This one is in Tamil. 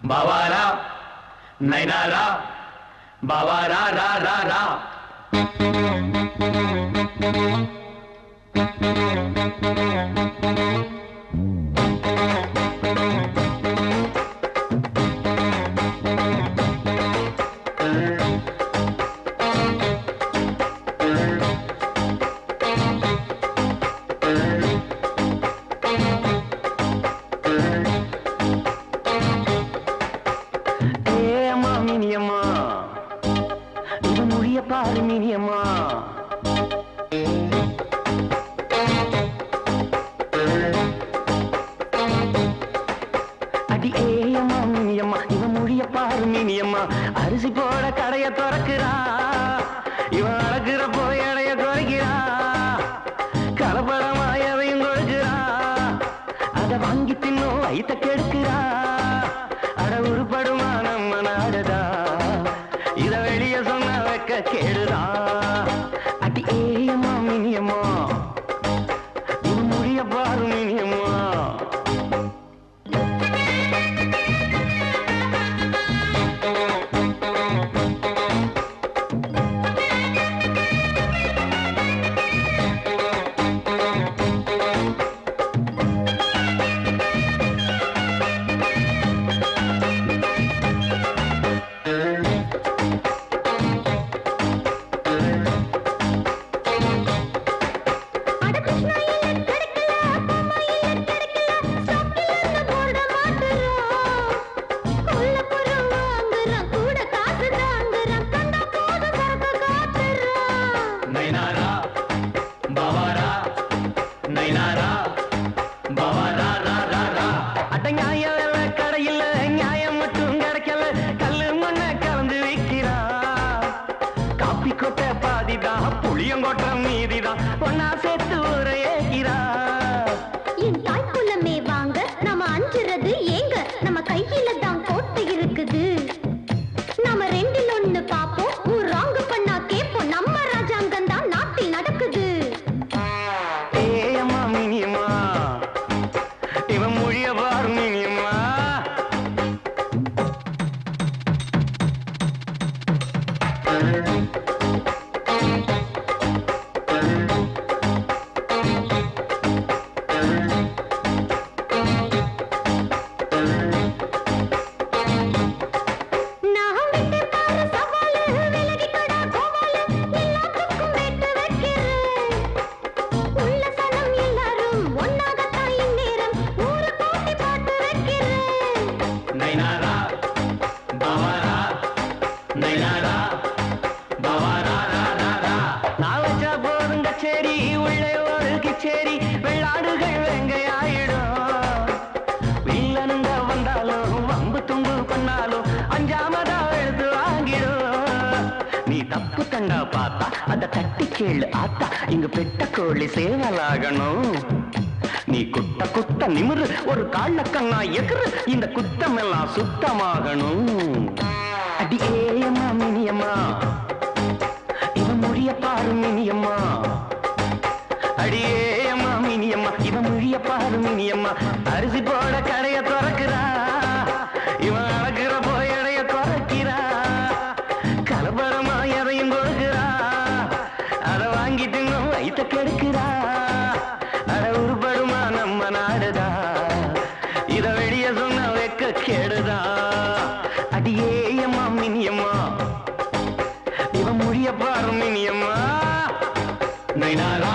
बावारा नैनारा बावारा रा रा रा பாரு மினியம்மா அடி ஏயம்மா மினியம்மா இவன் மொழிய பாரு மினியம்மா அரிசி போட கடைய திறக்கிறா இவன் அழகுற போய் அடைய குறைக்கிறா கலப்படமாய் அதையும் கொடுக்கிறா அதை வாங்கி தின்னும் வயிற்ற கெடுக்கிறா அட உருப்படுமா நம்ம நாடுதா இத வெளிய சொன்ன வைக்க கேடுதா அடி ஏயம்மா மினியம்மா இவன் மொழிய பாரு மினியம்மா नैनारा बावारा नैनारा बावारा रा रा रा அட நியாயம் கடையில் நியாயம் மட்டும் கிடைக்கல கல்லு மண்ண கலந்து வைக்கிறா காப்பி கொட்டை பாதிதான் புளியங்கொட்டை மீதிதான் ஒன்னா சேர்த்து ஊரை ஏகிறா என் தாய்க்குலமே வாங்க நாம அஞ்சுறது ஏங்க நம்ம கையில தான் கோட்டை இருக்குது நாம ரெண்டில் ஒண்ணு பாப்போம் ராங்கு பண்ணா கேப்போம் நம்ம ராஜாங்கம் தான் நாட்டில் நடக்குது ஏயம்மா மினியம்மா இவன் மொழிய பாரு மினியம்மா नैनारा बावारा नैनारा बावारा रा रा रा நான் வச்சா போதுங்க சேரி உள்ளே ஒரு கிச்சேரி வெள்ளாடுகள் வெங்கையாயிடும் வில்லனுங்க வந்தாலும் வம்பு தும்பு பண்ணாலும் அஞ்சாமதா எழுது வாங்கிடும் நீ தப்பு தண்டா பார்த்தா அத தட்டி கேளு ஆத்தா இங்க பெட்ட கோழி சேவலாகணும் நீ குட்ட குட்ட நிமிரு ஒரு கால கண்ணா எதிரு இந்த குத்தம் எல்லாம் சுத்தமாகணும் அடி ஏயம்மா மினியம்மா இவன் மொழிய பாரு மினியம்மா அடி ஏயம்மா மினியம்மா இவன் மொழிய பாரு மினியம்மா அரிசி போட கடைய திறக்கிறா இவன் அழகுற போய் அடைய குறைக்கிறா கலபரமா எதையும் கொடுக்கிறா அதை வாங்கிட்டு வயிற்ற கெடுக்கிறா அட உருப்படுமா நம்ம நாடுதா இத வெளிய சொன்ன வைக்க கேடுதா அடியேயம்மா மினியம்மா இவன் மொழிய பாரு மினியம்மா நைனாரா